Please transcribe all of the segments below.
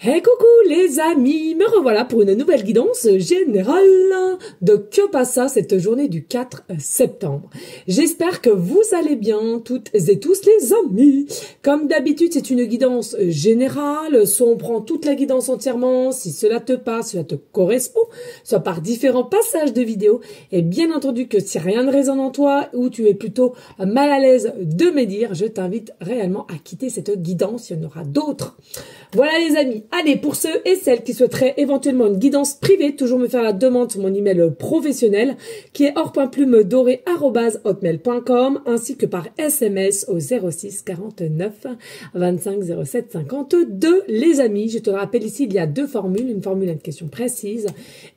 Hey coucou les amis, me revoilà pour une nouvelle guidance générale de Que passa cette journée du 4 septembre. J'espère que vous allez bien toutes et tous les amis. Comme d'habitude, c'est une guidance générale, soit on prend toute la guidance entièrement, si cela te passe, cela te correspond, soit par différents passages de vidéos. Et bien entendu que si rien ne résonne en toi ou tu es plutôt mal à l'aise de me dire, je t'invite réellement à quitter cette guidance, il y en aura d'autres. Voilà les amis. Allez, pour ceux et celles qui souhaiteraient éventuellement une guidance privée, toujours me faire la demande sur mon email professionnel qui est or.plume-doré@hotmail.com ainsi que par SMS au 06 49 25 07 52. Les amis, je te rappelle ici, il y a deux formules, une formule à une question précise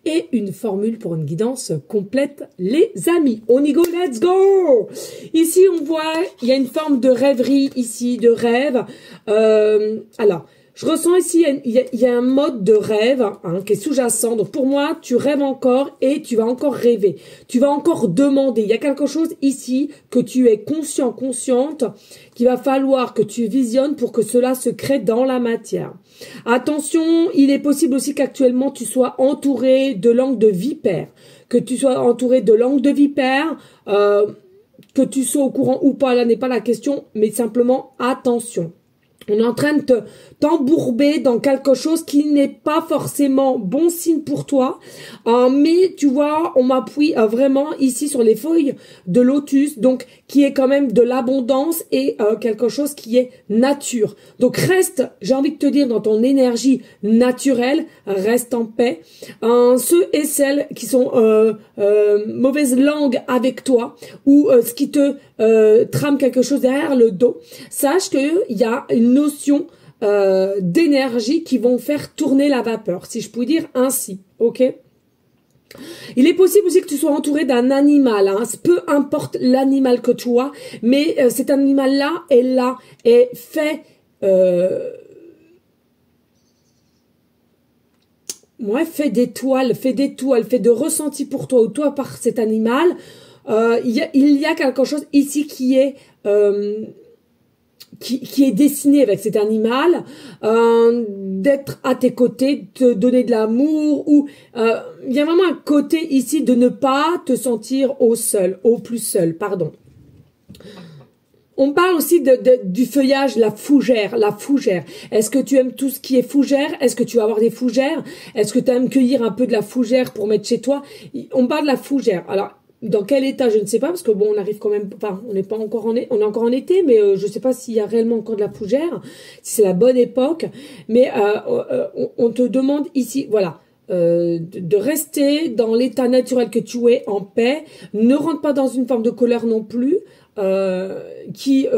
et une formule pour une guidance complète. Les amis, on y go, let's go! Ici, on voit, il y a une forme de rêverie ici, de rêve. Alors, je ressens ici, il y a un mode de rêve qui est sous-jacent. Donc pour moi, tu rêves encore et tu vas encore rêver. Tu vas encore demander. Il y a quelque chose ici que tu es conscient, consciente, qu'il va falloir que tu visionnes pour que cela se crée dans la matière. Attention, il est possible aussi qu'actuellement tu sois entouré de langues de vipères. Que tu sois entouré de langues de vipères, que tu sois au courant ou pas, là n'est pas la question, mais simplement attention. On est en train de t'embourber dans quelque chose qui n'est pas forcément bon signe pour toi. Mais tu vois, on m'appuie vraiment ici sur les feuilles de lotus, donc qui est quand même de l'abondance et quelque chose qui est nature. Donc reste, j'ai envie de te dire, dans ton énergie naturelle, reste en paix. Ceux et celles qui sont mauvaise langue avec toi ou ce qui te trame quelque chose derrière le dos, sache qu'il y a une notion d'énergie qui vont faire tourner la vapeur, si je puis dire ainsi, ok? Il est possible aussi que tu sois entouré d'un animal, peu importe l'animal que tu as, mais cet animal-là est fait... fait d'étoiles, fait de ressenti pour toi ou toi par cet animal. Il y a quelque chose ici qui est dessiné avec cet animal, d'être à tes côtés, te donner de l'amour, ou il y a vraiment un côté ici de ne pas te sentir au plus seul, pardon. On parle aussi du feuillage, la fougère. Est-ce que tu aimes tout ce qui est fougère? Est-ce que tu vas avoir des fougères? Est-ce que tu aimes cueillir un peu de la fougère pour mettre chez toi? On parle de la fougère. Alors, dans quel état, je ne sais pas, parce que bon, on arrive quand même, enfin, on est encore en été, mais je ne sais pas s'il y a réellement encore de la fougère, si c'est la bonne époque. Mais on te demande ici, voilà, de rester dans l'état naturel que tu es, en paix. Ne rentre pas dans une forme de colère non plus. Il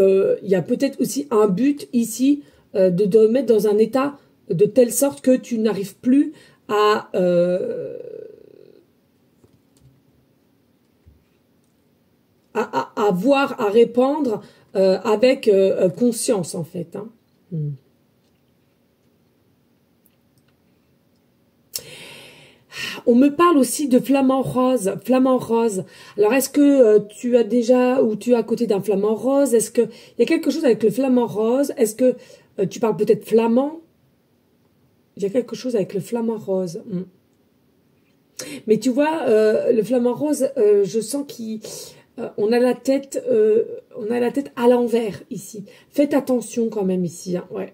y a peut-être aussi un but ici de te mettre dans un état de telle sorte que tu n'arrives plus à voir, à répandre avec conscience en fait. On me parle aussi de flamant rose. Alors, est-ce que tu as déjà, ou tu es à côté d'un flamant rose? Est-ce que il y a quelque chose avec le flamant rose? Est-ce que tu parles peut-être flamand? Il y a quelque chose avec le flamant rose. Mais tu vois, le flamant rose, je sens qu'on a la tête à l'envers ici. Faites attention quand même ici. Ouais.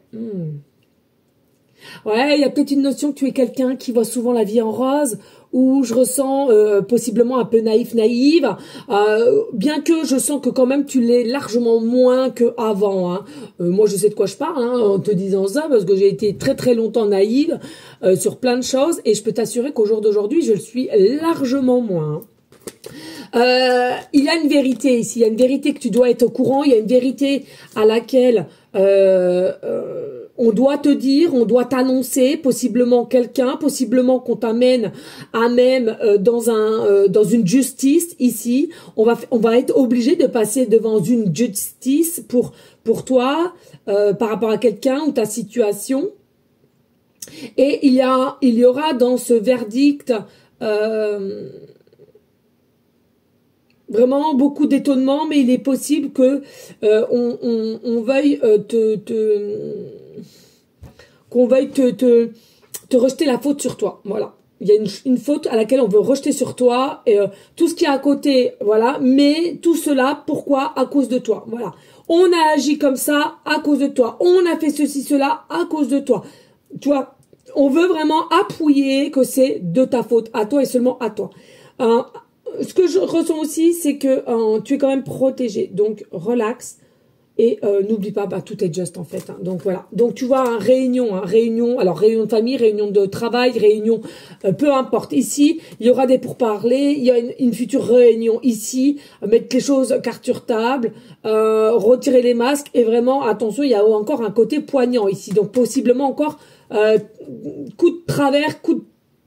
Ouais, il y a peut-être une notion que tu es quelqu'un qui voit souvent la vie en rose, ou je ressens possiblement un peu naïve, bien que je sens que quand même tu l'es largement moins qu'avant. Moi, je sais de quoi je parle en te disant ça, parce que j'ai été très très longtemps naïve sur plein de choses, et je peux t'assurer qu'au jour d'aujourd'hui, je le suis largement moins. Il y a une vérité ici, il y a une vérité que tu dois être au courant, il y a une vérité à laquelle... on doit te dire, on doit t'annoncer, possiblement quelqu'un, possiblement qu'on t'amène à même dans une justice ici. On va être obligé de passer devant une justice pour toi par rapport à quelqu'un ou ta situation. Et il y aura dans ce verdict vraiment beaucoup d'étonnement, mais il est possible que on veuille qu'on veuille te rejeter la faute sur toi. Voilà. Il y a une faute à laquelle on veut rejeter sur toi, et tout ce qui est à côté, voilà, mais tout cela, pourquoi? À cause de toi, voilà. On a agi comme ça à cause de toi, on a fait ceci, cela à cause de toi. Tu vois, on veut vraiment appuyer que c'est de ta faute, à toi et seulement à toi. Ce que je ressens aussi, c'est que tu es quand même protégé, donc relax. Et n'oublie pas, bah, tout est juste en fait. Hein. Donc voilà. Donc tu vois, réunion, alors réunion de famille, réunion de travail, réunion, peu importe. Ici, il y aura des pourparlers, il y a une future réunion ici, mettre les choses carte sur table, retirer les masques et vraiment, attention, il y a encore un côté poignant ici. Donc possiblement encore coup de travers, coup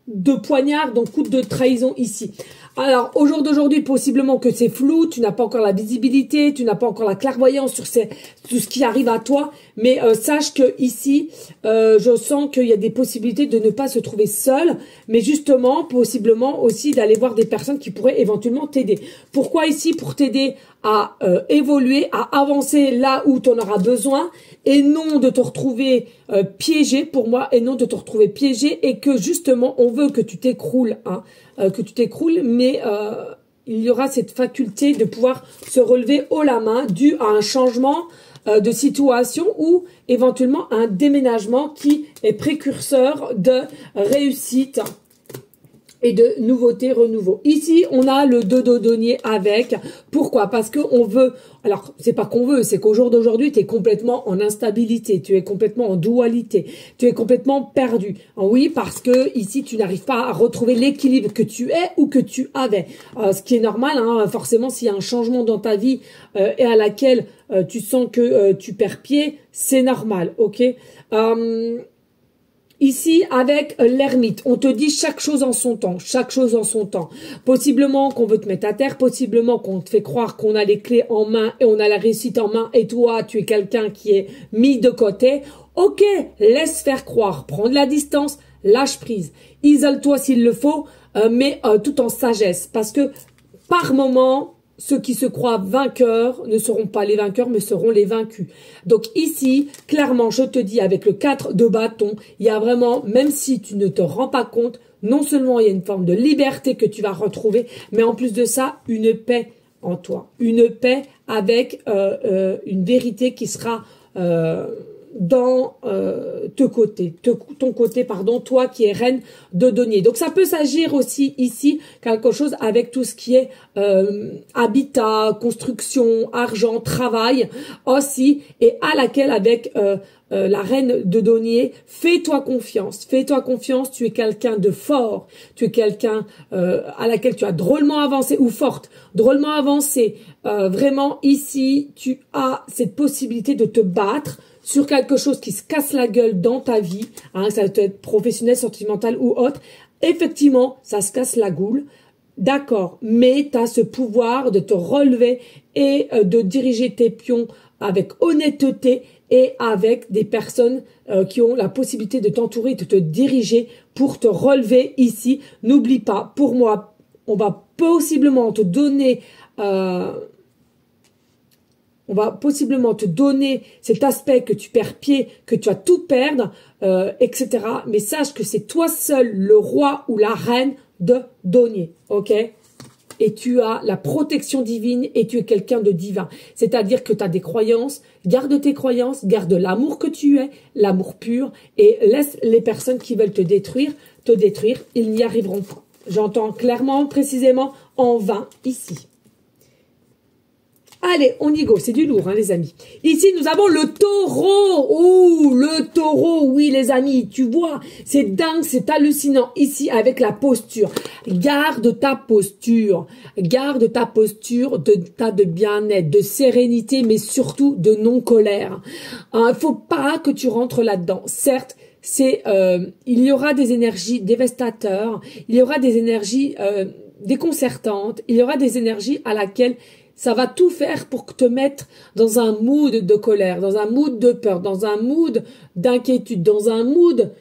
de poignard, donc coup de trahison ici. Alors, au jour d'aujourd'hui, possiblement que c'est flou, tu n'as pas encore la visibilité, tu n'as pas encore la clairvoyance sur tout ce qui arrive à toi, mais sache que ici, je sens qu'il y a des possibilités de ne pas se trouver seul, mais justement, possiblement aussi d'aller voir des personnes qui pourraient éventuellement t'aider. Pourquoi ici? Pour t'aider à évoluer, à avancer là où tu en auras besoin, et non de te retrouver piégé, pour moi, et non de te retrouver piégé, et que justement, on veut que tu t'écroules, hein, mais il y aura cette faculté de pouvoir se relever haut la main dû à un changement de situation ou éventuellement un déménagement qui est précurseur de réussite et de nouveauté, renouveau. Ici, on a le dodo denier avec. Pourquoi? Parce que on veut, alors c'est pas qu'on veut, c'est qu'au jour d'aujourd'hui, tu es complètement en instabilité, tu es complètement en dualité, tu es complètement perdu. Oui, parce que ici, tu n'arrives pas à retrouver l'équilibre que tu es ou que tu avais. Ce qui est normal, hein, forcément, s'il y a un changement dans ta vie et à laquelle tu sens que tu perds pied, c'est normal, ok? Ici, avec l'ermite, on te dit chaque chose en son temps, chaque chose en son temps. Possiblement qu'on veut te mettre à terre, possiblement qu'on te fait croire qu'on a les clés en main et on a la réussite en main et toi, tu es quelqu'un qui est mis de côté. Ok, laisse faire croire, prends de la distance, lâche prise, isole-toi s'il le faut, mais tout en sagesse. Parce que par moment, ceux qui se croient vainqueurs ne seront pas les vainqueurs, mais seront les vaincus. Donc ici, clairement, je te dis, avec le 4 de bâton, il y a vraiment, même si tu ne te rends pas compte, non seulement il y a une forme de liberté que tu vas retrouver, mais en plus de ça, une paix en toi. Une paix avec une vérité qui sera dans ton côté, pardon, toi qui es reine de denier. Donc ça peut s'agir aussi ici quelque chose avec tout ce qui est habitat, construction, argent, travail aussi, et à laquelle avec la reine de denier, fais-toi confiance, tu es quelqu'un de fort, tu es quelqu'un à laquelle tu as drôlement avancé, ou forte, drôlement avancé, vraiment ici tu as cette possibilité de te battre sur quelque chose qui se casse la gueule dans ta vie, hein, ça peut être professionnel, sentimental ou autre. Effectivement, ça se casse la goule, d'accord, mais tu as ce pouvoir de te relever et de diriger tes pions avec honnêteté et avec des personnes qui ont la possibilité de t'entourer, de te diriger pour te relever ici. N'oublie pas, pour moi, on va possiblement te donner cet aspect que tu perds pied, que tu vas tout perdre, etc. Mais sache que c'est toi seul le roi ou la reine de denier, ok? Et tu as la protection divine et tu es quelqu'un de divin. C'est-à-dire que tu as des croyances, garde tes croyances, garde l'amour que tu es, l'amour pur, et laisse les personnes qui veulent te détruire, ils n'y arriveront pas. J'entends clairement, précisément, en vain ici. Allez, on y go, c'est du lourd, hein, les amis. Ici, nous avons le taureau. Oh, le taureau, oui, les amis, tu vois, c'est dingue, c'est hallucinant. Ici, avec la posture. Garde ta posture d'état de bien-être, de sérénité, mais surtout de non-colère. Il faut pas que tu rentres là-dedans. Certes, il y aura des énergies dévastateurs, il y aura des énergies déconcertantes, il y aura des énergies à laquelle ça va tout faire pour te mettre dans un mood de colère, dans un mood de peur, dans un mood d'inquiétude, dans un mood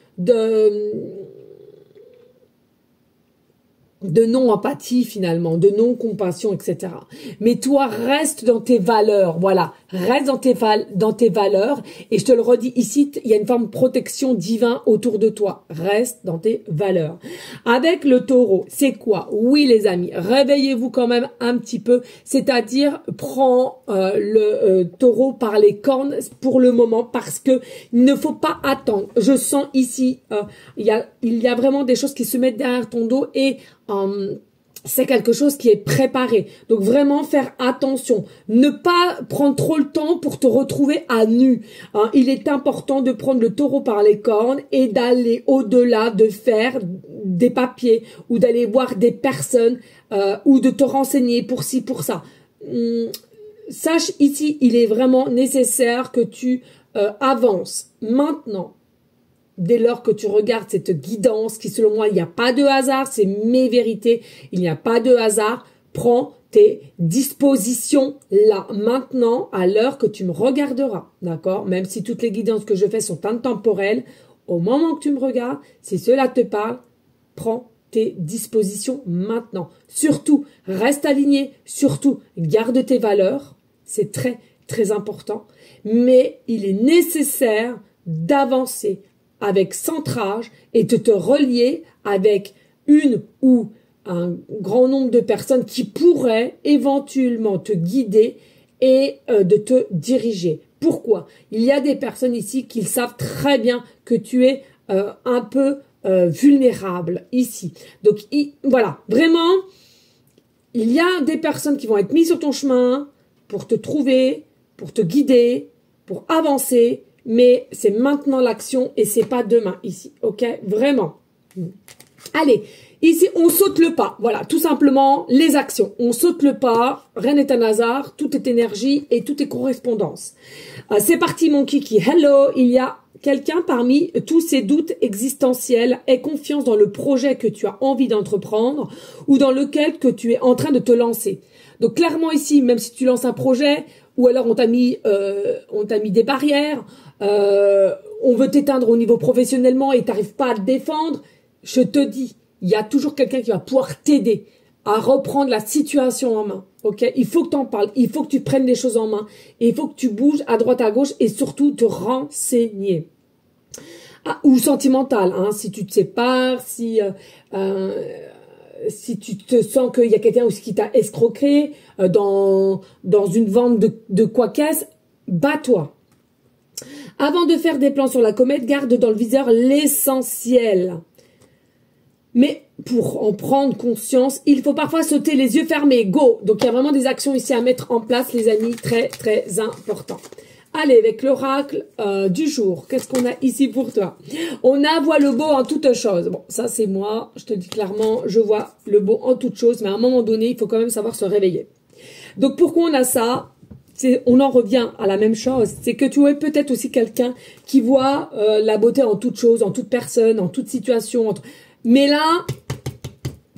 de non-empathie finalement, de non-compassion, etc. Mais toi, reste dans tes valeurs, voilà, reste dans tes valeurs, et je te le redis ici, il y a une forme de protection divine autour de toi, reste dans tes valeurs. Avec le taureau, c'est quoi? Oui les amis, réveillez-vous quand même un petit peu, c'est-à-dire prends le taureau par les cornes pour le moment, parce que il ne faut pas attendre. Je sens ici, il y a vraiment des choses qui se mettent derrière ton dos, et c'est quelque chose qui est préparé. Donc vraiment faire attention. Ne pas prendre trop le temps pour te retrouver à nu. Hein. Il est important de prendre le taureau par les cornes et d'aller au-delà, de faire des papiers ou d'aller voir des personnes ou de te renseigner pour ci, pour ça. Sache ici, il est vraiment nécessaire que tu avances. Maintenant, dès lors que tu regardes cette guidance qui, selon moi, il n'y a pas de hasard, c'est mes vérités, il n'y a pas de hasard, prends tes dispositions là, maintenant, à l'heure que tu me regarderas, d'accord? Même si toutes les guidances que je fais sont intemporelles, au moment que tu me regardes, si cela te parle, prends tes dispositions maintenant. Surtout, reste aligné, surtout, garde tes valeurs, c'est très, très important, mais il est nécessaire d'avancer avec centrage et de te relier avec une ou un grand nombre de personnes qui pourraient éventuellement te guider et de te diriger. Pourquoi? Il y a des personnes ici qui savent très bien que tu es un peu vulnérable ici. Donc voilà, vraiment, il y a des personnes qui vont être mises sur ton chemin pour te trouver, pour te guider, pour avancer, mais c'est maintenant l'action et c'est pas demain ici, ok? Vraiment. Allez, ici, on saute le pas. Voilà, tout simplement, les actions. On saute le pas, rien n'est un hasard, tout est énergie et tout est correspondance. C'est parti, mon kiki. Hello, il y a quelqu'un parmi tous ces doutes existentiels. Aie confiance dans le projet que tu as envie d'entreprendre ou dans lequel que tu es en train de te lancer. Donc, clairement, ici, même si tu lances un projet ou alors on t'a mis des barrières, on veut t'éteindre au niveau professionnellement et t'arrives pas à te défendre, je te dis, il y a toujours quelqu'un qui va pouvoir t'aider à reprendre la situation en main. Ok, il faut que tu en parles, il faut que tu prennes les choses en main, et il faut que tu bouges à droite à gauche et surtout te renseigner. Ah, ou sentimental, hein, si tu te sépares, si tu te sens qu'il y a quelqu'un aussi qui t'a escroqué dans une vente de quoi qu'est-ce, bats-toi. Avant de faire des plans sur la comète, garde dans le viseur l'essentiel. Mais pour en prendre conscience, il faut parfois sauter les yeux fermés. Go! Donc, il y a vraiment des actions ici à mettre en place, les amis, très, très important. Allez, avec l'oracle du jour, qu'est-ce qu'on a ici pour toi? On a voit le beau en toutes choses. Bon, ça, c'est moi. Je te dis clairement, je vois le beau en toutes choses. Mais à un moment donné, il faut quand même savoir se réveiller. Donc, pourquoi on a ça? On en revient à la même chose. C'est que tu es peut-être aussi quelqu'un qui voit la beauté en toute chose, en toute personne, en toute situation. Mais là,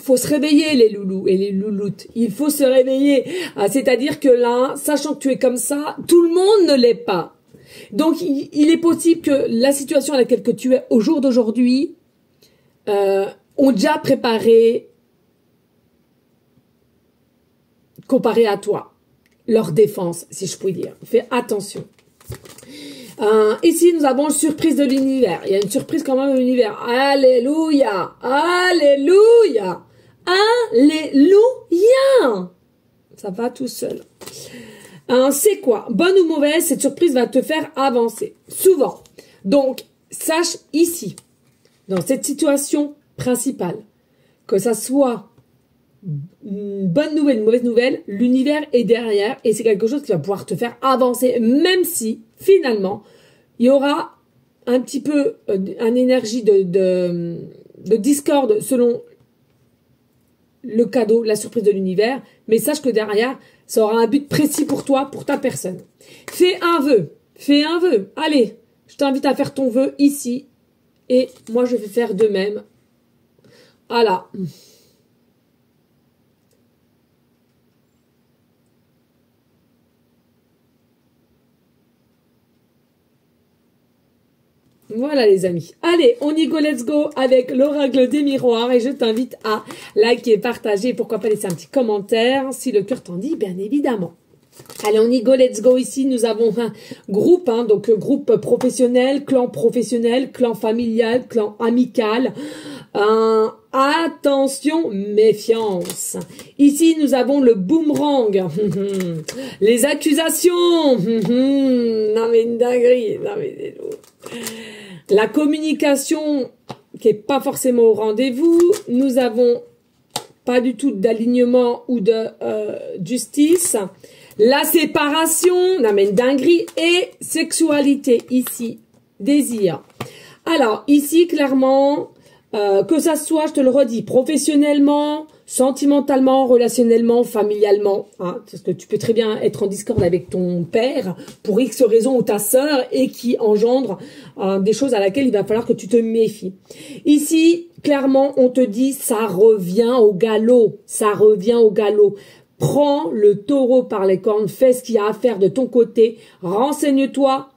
faut se réveiller les loulous et les louloutes. Il faut se réveiller. C'est-à-dire que là, sachant que tu es comme ça, tout le monde ne l'est pas. Donc, il est possible que la situation à laquelle que tu es au jour d'aujourd'hui ont déjà préparé, comparé à toi, leur défense, si je puis dire. Fais attention. Ici, nous avons une surprise de l'univers. Il y a une surprise quand même de l'univers. Alléluia! Alléluia! Alléluia! Ça va tout seul. C'est quoi? Bonne ou mauvaise, cette surprise va te faire avancer. Souvent. Donc, sache ici, dans cette situation principale, que ça soit une bonne nouvelle, une mauvaise nouvelle, l'univers est derrière et c'est quelque chose qui va pouvoir te faire avancer, même si, finalement, il y aura un petit peu une énergie de discorde selon le cadeau, la surprise de l'univers, mais sache que derrière, ça aura un but précis pour toi, pour ta personne. Fais un vœu, fais un vœu. Allez, je t'invite à faire ton vœu ici et moi je vais faire de même. Voilà. Voilà les amis. Allez, on y go, let's go avec l'oracle des miroirs et je t'invite à liker, partager, pourquoi pas laisser un petit commentaire si le cœur t'en dit, bien évidemment. Allez, on y go, let's go. Ici, nous avons un groupe, donc groupe professionnel, clan familial, clan amical. Attention, méfiance. Ici, nous avons le boomerang. Les accusations. Non mais une dinguerie. Non mais c'est lourd. La communication qui est pas forcément au rendez-vous. Nous avons pas du tout d'alignement ou de justice. La séparation, non mais une dinguerie, et sexualité ici, désir. Alors ici clairement, que ça soit, je te le redis, professionnellement, sentimentalement, relationnellement, familialement, hein, parce que tu peux très bien être en discorde avec ton père pour X raison ou ta sœur et qui engendre des choses à laquelle il va falloir que tu te méfies. Ici, clairement, on te dit ça revient au galop, ça revient au galop. Prends le taureau par les cornes, fais ce qu'il y a à faire de ton côté, renseigne-toi,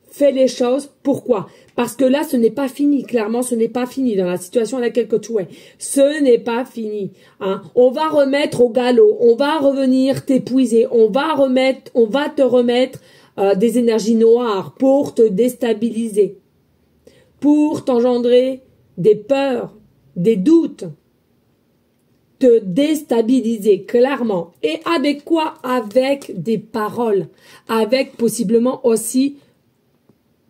fais les choses. Pourquoi? Parce que là, ce n'est pas fini. Clairement, ce n'est pas fini dans la situation à laquelle que tu es. Ce n'est pas fini. Hein. On va remettre au galop. On va revenir t'épuiser. On va te remettre des énergies noires pour te déstabiliser, pour t'engendrer des peurs, des doutes, te déstabiliser clairement. Et avec quoi? Avec des paroles, avec possiblement aussi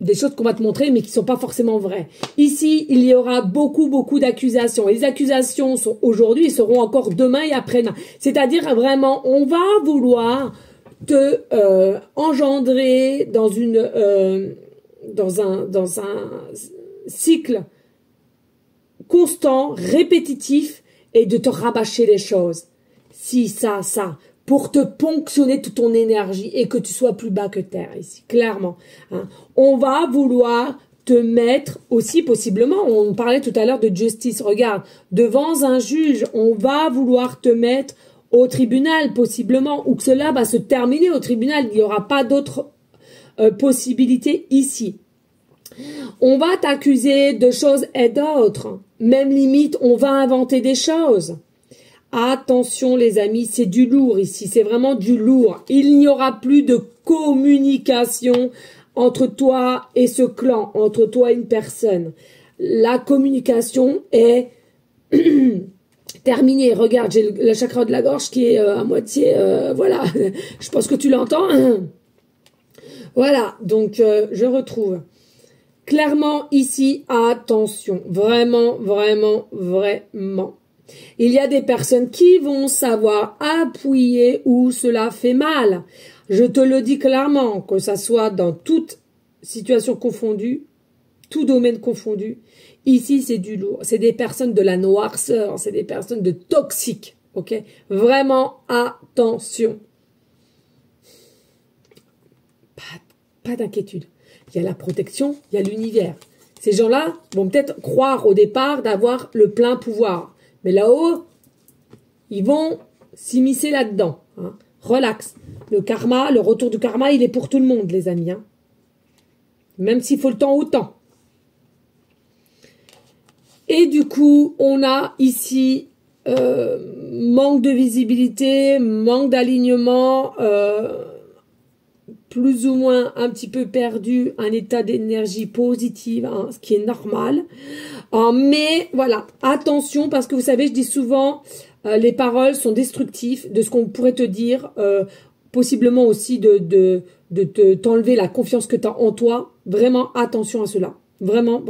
des choses qu'on va te montrer mais qui sont pas forcément vraies. Ici, il y aura beaucoup d'accusations. Les accusations sont aujourd'hui, seront encore demain et après-demain. C'est-à-dire vraiment, on va vouloir te engendrer dans dans un cycle constant, répétitif, et de te rabâcher les choses. Si, ça, pour te ponctionner toute ton énergie et que tu sois plus bas que terre ici, clairement. Hein. On va vouloir te mettre aussi possiblement, on parlait tout à l'heure de justice, regarde, devant un juge, on va vouloir te mettre au tribunal possiblement, ou que cela va se terminer au tribunal, il n'y aura pas d'autre possibilité ici. On va t'accuser de choses et d'autres. Même limite, on va inventer des choses. Attention les amis, c'est du lourd ici, c'est vraiment du lourd. Il n'y aura plus de communication entre toi et ce clan, entre toi et une personne. La communication est terminée. Regarde, j'ai le chakra de la gorge qui est à moitié, voilà, je pense que tu l'entends. Voilà, donc je retrouve. Clairement, ici, attention, vraiment. Il y a des personnes qui vont savoir appuyer où cela fait mal. Je te le dis clairement, que ça soit dans toute situation confondue, tout domaine confondu. Ici, c'est du lourd. C'est des personnes de la noirceur, c'est des personnes de toxiques, ok? Vraiment, attention. Pas d'inquiétude. Il y a la protection, il y a l'univers. Ces gens-là vont peut-être croire au départ d'avoir le plein pouvoir. Mais là-haut, ils vont s'immiscer là-dedans. Hein. Relax. Le karma, le retour du karma, il est pour tout le monde, les amis. Hein. Même s'il faut le temps au temps. Et du coup, on a ici manque de visibilité, manque d'alignement, plus ou moins un petit peu perdu, un état d'énergie positive, hein, ce qui est normal. Mais voilà, attention, parce que vous savez, je dis souvent, les paroles sont destructives de ce qu'on pourrait te dire, possiblement aussi de t'enlever la confiance que tu as en toi. Vraiment, attention à cela. Vraiment.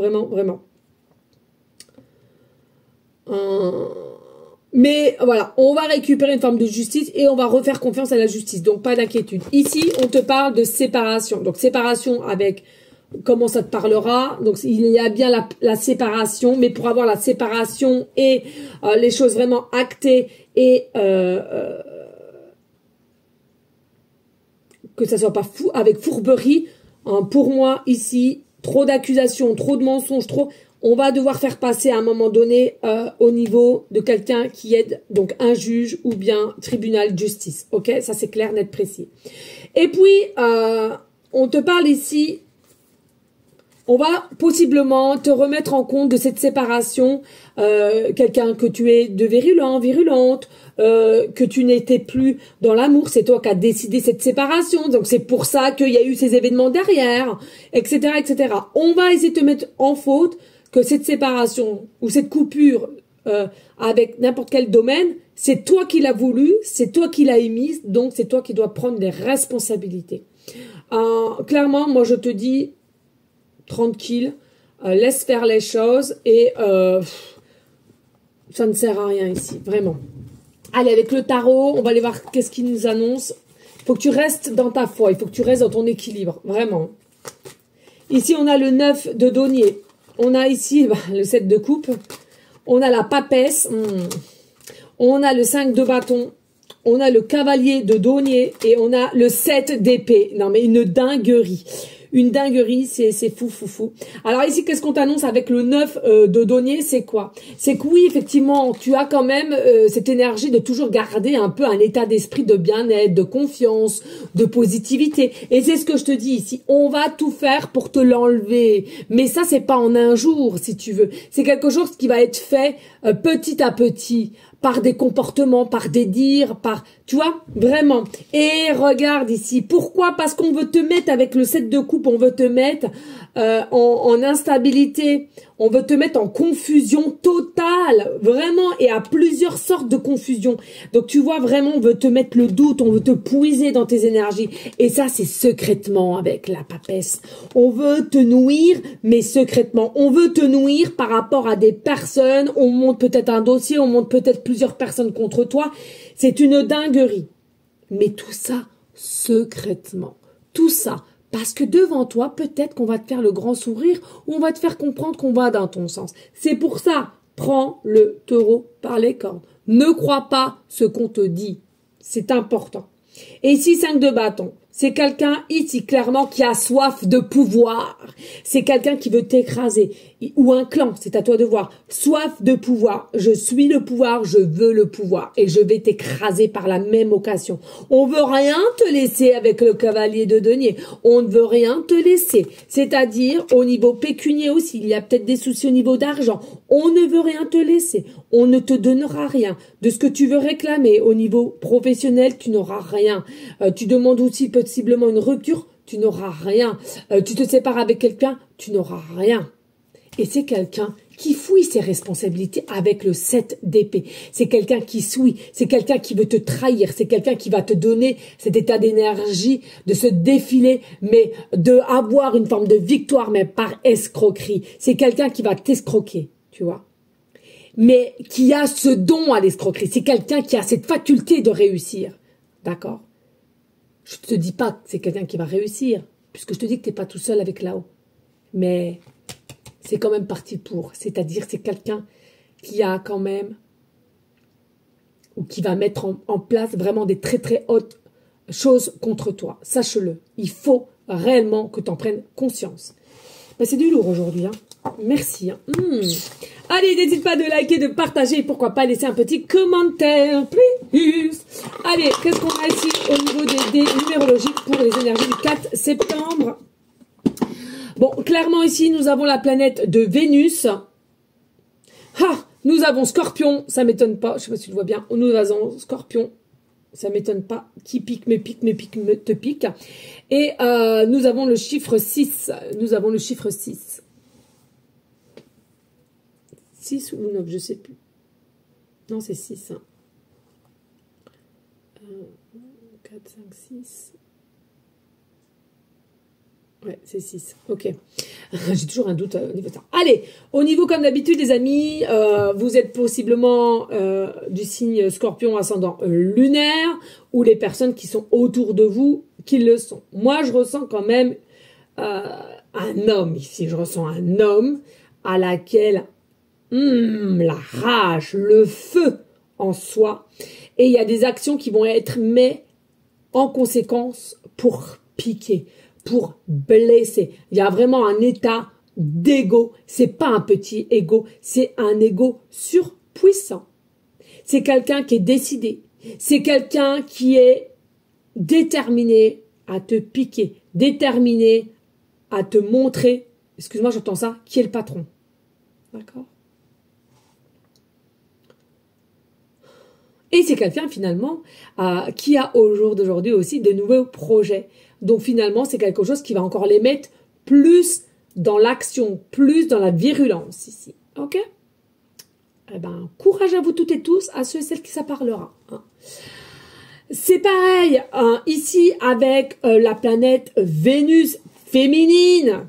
Mais voilà, on va récupérer une forme de justice et on va refaire confiance à la justice. Donc, pas d'inquiétude. Ici, on te parle de séparation. Donc, séparation avec comment ça te parlera. Donc, il y a bien la séparation. Mais pour avoir la séparation et les choses vraiment actées et que ça soit pas fou avec fourberie, hein, pour moi, ici, trop d'accusations, trop de mensonges, on va devoir faire passer à un moment donné au niveau de quelqu'un qui aide, donc un juge ou bien tribunal de justice. Ok, ça c'est clair, net, précis. Et puis, on te parle ici On va possiblement te remettre en compte de cette séparation, quelqu'un que tu es de virulent, virulente, que tu n'étais plus dans l'amour, c'est toi qui as décidé cette séparation, donc c'est pour ça qu'il y a eu ces événements derrière, etc., etc. On va essayer de te mettre en faute que cette séparation ou cette coupure avec n'importe quel domaine, c'est toi qui l'as voulu, c'est toi qui l'as émise, donc c'est toi qui dois prendre des responsabilités. Clairement, moi je te dis, tranquille, laisse faire les choses et ça ne sert à rien ici, vraiment. Allez, avec le tarot, on va aller voir qu'est-ce qu'il nous annonce. Il faut que tu restes dans ta foi, il faut que tu restes dans ton équilibre, vraiment. Ici, on a le 9 de denier. On a ici le 7 de coupe. On a la papesse. On a le 5 de bâton. On a le cavalier de denier. Et on a le 7 d'épée. Non, mais une dinguerie. Une dinguerie, c'est fou, fou, fou. Alors ici, qu'est-ce qu'on t'annonce avec le 9 de denier? C'est quoi? C'est que oui, effectivement, tu as quand même cette énergie de toujours garder un peu un état d'esprit de bien-être, de confiance, de positivité. Et c'est ce que je te dis ici. On va tout faire pour te l'enlever. Mais ça, c'est pas en un jour, si tu veux. C'est quelque chose qui va être fait petit à petit, par des comportements, par des dires, par... Tu vois, vraiment. Et regarde ici. Pourquoi? Parce qu'on veut te mettre avec le 7 de coupe, on veut te mettre en instabilité, on veut te mettre en confusion totale, vraiment, et à plusieurs sortes de confusion. Donc tu vois, vraiment, on veut te mettre le doute, on veut te puiser dans tes énergies. Et ça, c'est secrètement avec la papesse. On veut te nourrir, mais secrètement. On veut te nourrir par rapport à des personnes, on monte peut-être un dossier, on monte peut-être plusieurs personnes contre toi. C'est une dinguerie. Mais tout ça, secrètement. Tout ça. Parce que devant toi, peut-être qu'on va te faire le grand sourire ou on va te faire comprendre qu'on va dans ton sens. C'est pour ça, prends le taureau par les cornes. Ne crois pas ce qu'on te dit. C'est important. Et ici, 5 de bâton. C'est quelqu'un ici, clairement, qui a soif de pouvoir. C'est quelqu'un qui veut t'écraser. Ou un clan, c'est à toi de voir. Soif de pouvoir. Je suis le pouvoir, je veux le pouvoir. Et je vais t'écraser par la même occasion. On veut rien te laisser avec le cavalier de denier. On ne veut rien te laisser. C'est-à-dire, au niveau pécunier aussi, il y a peut-être des soucis au niveau d'argent. On ne veut rien te laisser. On ne te donnera rien. De ce que tu veux réclamer au niveau professionnel, tu n'auras rien. Tu demandes aussi possiblement une rupture, tu n'auras rien. Tu te sépares avec quelqu'un, tu n'auras rien. Et c'est quelqu'un qui fouille ses responsabilités avec le 7 d'épée. C'est quelqu'un qui souille, c'est quelqu'un qui veut te trahir, c'est quelqu'un qui va te donner cet état d'énergie, de se défiler, mais de avoir une forme de victoire, mais par escroquerie. C'est quelqu'un qui va t'escroquer, tu vois. Mais qui a ce don à l'escroquerie. C'est quelqu'un qui a cette faculté de réussir. D'accord? Je te dis pas que c'est quelqu'un qui va réussir, puisque je te dis que tu n'es pas tout seul avec là-haut. Mais c'est quand même parti pour. C'est-à-dire c'est quelqu'un qui a quand même, ou qui va mettre en place vraiment des très très hautes choses contre toi. Sache-le. Il faut réellement que tu en prennes conscience. Ben, c'est du lourd aujourd'hui. Hein. Merci. Hein. Allez, n'hésite pas de liker, de partager et pourquoi pas laisser un petit commentaire, please. Allez, qu'est-ce qu'on a ici au niveau des dés numérologiques pour les énergies du 4 septembre? Bon, clairement ici, nous avons la planète de Vénus. Nous avons Scorpion, ça m'étonne pas, je sais pas si tu le vois bien. Nous avons Scorpion, ça m'étonne pas, qui pique, me pique, me pique, me te pique. Et nous avons le chiffre 6. Nous avons le chiffre 6. 6 ou 9, je sais plus. Non, c'est 6. 4, 5, 6. Ouais, c'est 6. Ok. J'ai toujours un doute au niveau de ça. Allez, au niveau, comme d'habitude, les amis, vous êtes possiblement du signe Scorpion ascendant lunaire ou les personnes qui sont autour de vous qui le sont. Moi, je ressens quand même un homme ici. Je ressens un homme à laquelle la rage, le feu en soi. Et il y a des actions qui vont être mises en conséquence pour piquer, pour blesser. Il y a vraiment un état d'ego. C'est pas un petit ego, c'est un ego surpuissant. C'est quelqu'un qui est décidé. C'est quelqu'un qui est déterminé à te piquer, déterminé à te montrer excuse-moi, j'entends ça, qui est le patron. D'accord? Et c'est quelqu'un finalement qui a au jour d'aujourd'hui aussi de nouveaux projets. Donc finalement, c'est quelque chose qui va encore les mettre plus dans l'action, plus dans la virulence ici. Ok? Eh ben, courage à vous toutes et tous, à ceux et celles qui ça parlera. Hein. C'est pareil ici avec la planète Vénus féminine.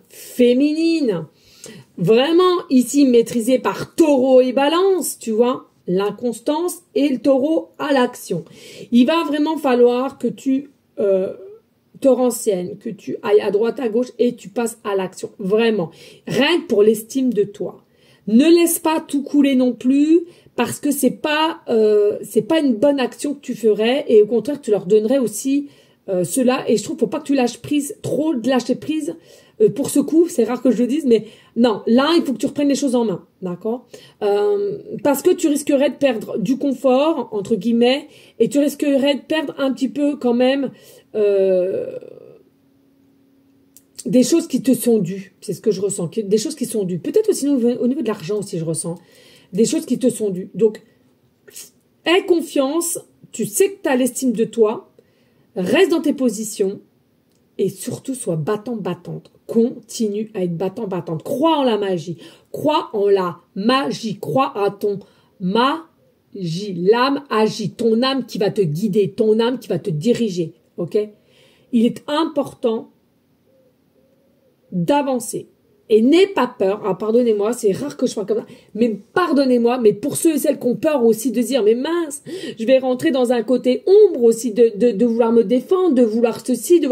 Vraiment ici maîtrisée par Taureau et Balance, tu vois. L'inconstance et le Taureau à l'action. Il va vraiment falloir que tu te renseignes, que tu ailles à droite, à gauche et tu passes à l'action. Vraiment. Rien que pour l'estime de toi. Ne laisse pas tout couler non plus parce que c'est pas une bonne action que tu ferais et au contraire tu leur donnerais aussi cela et je trouve qu'il faut pas que tu lâches prise, trop de lâcher prise pour ce coup, c'est rare que je le dise, mais non, là, il faut que tu reprennes les choses en main, d'accord parce que tu risquerais de perdre du confort, entre guillemets, et tu risquerais de perdre un petit peu quand même des choses qui te sont dues, c'est ce que je ressens, des choses qui sont dues. Peut-être aussi au niveau de l'argent aussi, je ressens. Des choses qui te sont dues. Donc, aie confiance, tu sais que tu as l'estime de toi, reste dans tes positions, et surtout, sois battante. Continue à être battante. Crois en la magie. Crois en la magie. Crois à ton magie. L'âme agit. Ton âme qui va te guider. Ton âme qui va te diriger. Ok? Il est important d'avancer. Et n'aie pas peur. Ah, pardonnez-moi, c'est rare que je sois comme ça. Mais pardonnez-moi, mais pour ceux et celles qui ont peur aussi de dire, mais mince, je vais rentrer dans un côté ombre aussi de vouloir me défendre, de vouloir ceci, de...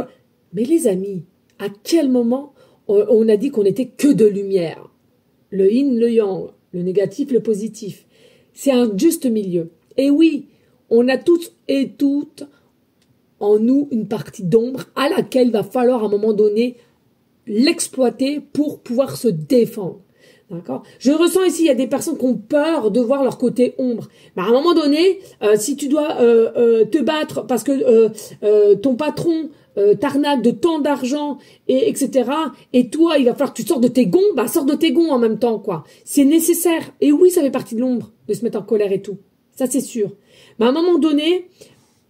Mais les amis, à quel moment on a dit qu'on n'était que de lumière? Le yin, le yang, le négatif, le positif. C'est un juste milieu. Et oui, on a tous et toutes en nous une partie d'ombre à laquelle il va falloir à un moment donné l'exploiter pour pouvoir se défendre. D'accord? Je ressens ici, il y a des personnes qui ont peur de voir leur côté ombre. Mais à un moment donné, si tu dois te battre parce que ton patron t'arnaque de tant d'argent, etc. Et toi, il va falloir que tu sortes de tes gonds, bah sors de tes gonds en même temps, quoi. C'est nécessaire. Et oui, ça fait partie de l'ombre, de se mettre en colère et tout. Ça, c'est sûr. Mais à un moment donné,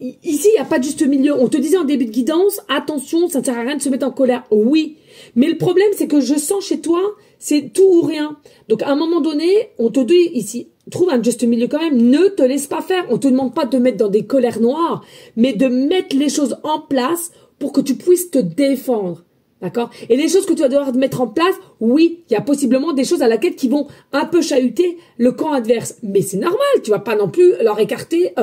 ici, il n'y a pas de juste milieu. On te disait en début de guidance, attention, ça ne sert à rien de se mettre en colère. Oui. Mais le problème, c'est que je sens chez toi, c'est tout ou rien. Donc, à un moment donné, on te dit ici, trouve un juste milieu quand même, ne te laisse pas faire. On te demande pas de te mettre dans des colères noires, mais de mettre les choses en place pour que tu puisses te défendre. D'accord? Et les choses que tu vas devoir mettre en place, oui, il y a possiblement des choses à laquelle qui vont un peu chahuter le camp adverse. Mais c'est normal, tu vas pas non plus leur écarter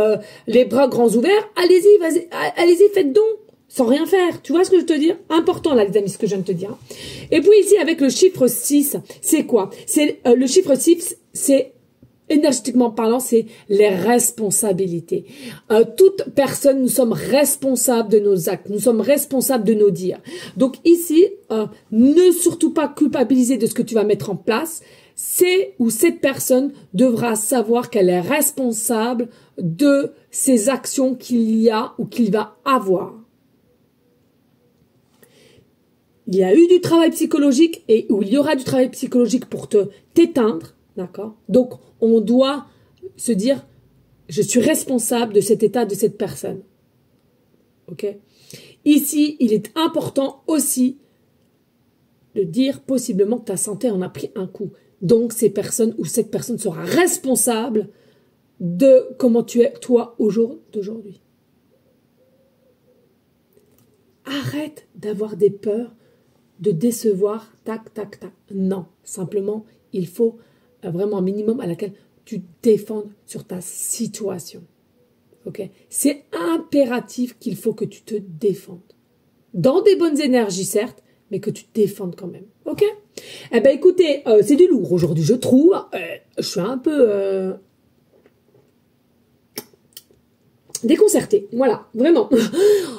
les bras grands ouverts. Allez-y, vas-y, allez-y, faites donc, sans rien faire. Tu vois ce que je te dis? Important là, les amis, ce que je viens de te dire. Et puis ici, avec le chiffre 6, c'est quoi? C'est le chiffre 6, c'est énergétiquement parlant, c'est les responsabilités. Toute personne, nous sommes responsables de nos actes, nous sommes responsables de nos dires. Donc ici, ne surtout pas culpabiliser de ce que tu vas mettre en place. C'est ou cette personne devra savoir qu'elle est responsable de ces actions qu'il y a ou qu'il va avoir. Il y a eu du travail psychologique et où il y aura du travail psychologique pour t'éteindre. D'accord? Donc, on doit se dire, je suis responsable de cet état de cette personne. Ok? Ici, il est important aussi de dire possiblement que ta santé en a pris un coup. Donc, ces personnes ou cette personne sera responsable de comment tu es, toi, au jour d'aujourd'hui. Arrête d'avoir des peurs de décevoir, tac, tac, tac. Non, simplement, il faut vraiment un minimum à laquelle tu te défendes sur ta situation. Ok? C'est impératif qu'il faut que tu te défendes. Dans des bonnes énergies, certes, mais que tu te défendes quand même. Ok? Eh ben, écoutez, c'est du lourd aujourd'hui, je trouve. Je suis un peu déconcertée. Voilà, vraiment.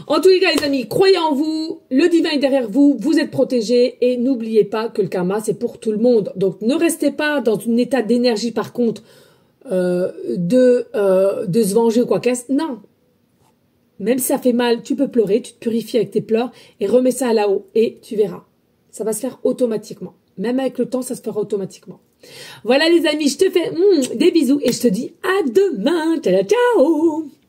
En tous les cas, les amis, croyez en vous, le divin est derrière vous, vous êtes protégés et n'oubliez pas que le karma, c'est pour tout le monde. Donc, ne restez pas dans un état d'énergie, par contre, de se venger ou quoi qu'est-ce. Non. Même si ça fait mal, tu peux pleurer, tu te purifies avec tes pleurs et remets ça là-haut et tu verras. Ça va se faire automatiquement. Même avec le temps, ça se fera automatiquement. Voilà les amis, je te fais des bisous et je te dis à demain. Ciao, ciao.